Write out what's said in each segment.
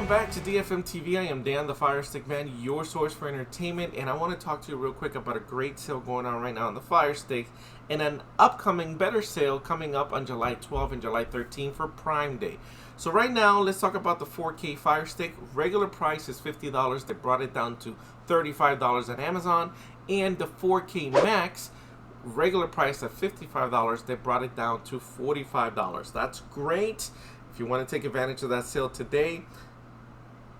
back to DFM TV. I am Dan, the Firestick Man, your source for entertainment, and I want to talk to you real quick about a great sale going on right now on the Firestick and an upcoming better sale coming up on July 12th and July 13th for Prime Day. So right now, let's talk about the 4K Firestick. Regular price is $50. They brought it down to $35 at Amazon, and the 4K Max, regular price at $55, they brought it down to $45. That's great if you want to take advantage of that sale today.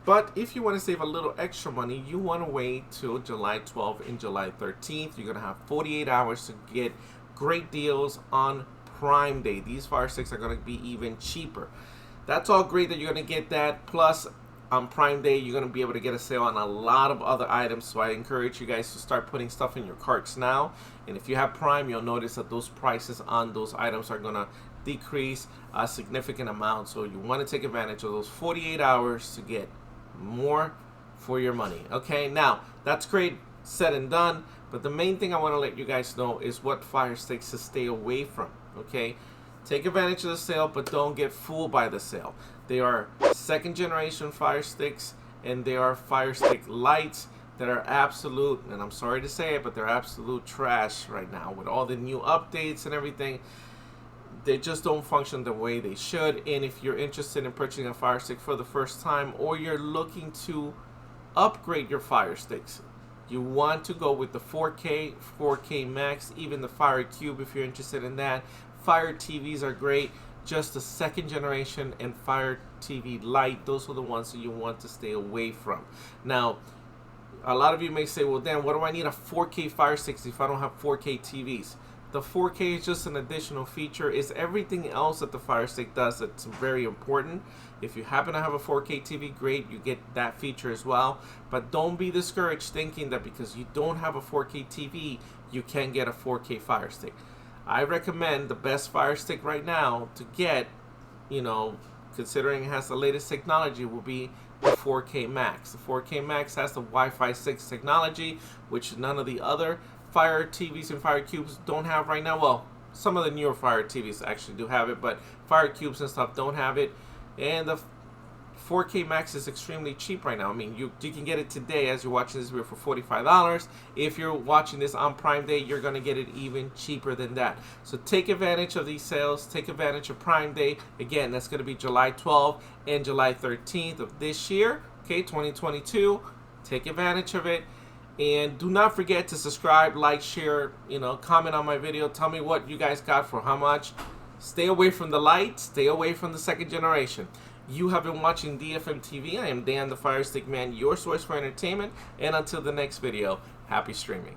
But if you want to save a little extra money, you want to wait till July 12th and July 13th. You're going to have 48 hours to get great deals on Prime Day. These Fire Sticks are going to be even cheaper. That's all great that you're going to get that. Plus, on Prime Day, you're going to be able to get a sale on a lot of other items. So I encourage you guys to start putting stuff in your carts now. And if you have Prime, you'll notice that those prices on those items are going to decrease a significant amount. So you want to take advantage of those 48 hours to get more for your money. Okay, now that's great, said and done. But the main thing I want to let you guys know is what Fire Sticks to stay away from. Okay, take advantage of the sale, but don't get fooled by the sale. They are second generation Fire Sticks, and they are Fire Stick lights that are absolute, and I'm sorry to say it, but they're absolute trash right now with all the new updates and everything. They just don't function the way they should. And if you're interested in purchasing a Fire Stick for the first time, or you're looking to upgrade your Fire Sticks, you want to go with the 4K, 4K Max, even the Fire Cube if you're interested in that. Fire TVs are great. Just the second generation and Fire TV Lite, those are the ones that you want to stay away from. Now, a lot of you may say, well, Dan, what do I need a 4K Fire Stick if I don't have 4K TVs? The 4K is just an additional feature. It's everything else that the Fire Stick does that's very important. If you happen to have a 4K TV, great, you get that feature as well. But don't be discouraged thinking that because you don't have a 4K TV, you can get a 4K Fire Stick. I recommend the best Fire Stick right now to get, you know, considering it has the latest technology, will be the 4K Max. The 4K Max has the Wi-Fi 6 technology, which none of the other Fire TVs and Fire Cubes don't have right now. Well, some of the newer Fire TVs actually do have it, but Fire Cubes and stuff don't have it. And the 4K Max is extremely cheap right now. I mean, you can get it today as you're watching this video for $45. If you're watching this on Prime Day, you're going to get it even cheaper than that. So take advantage of these sales. Take advantage of Prime Day. Again, that's going to be July 12th and July 13th of this year, okay, 2022. Take advantage of it. And do not forget to subscribe, like, share, you know, comment on my video. Tell me what you guys got for how much. Stay away from the light. Stay away from the second generation. You have been watching DFM TV. I am Dan, the Firestick Man, your source for entertainment. And until the next video, happy streaming.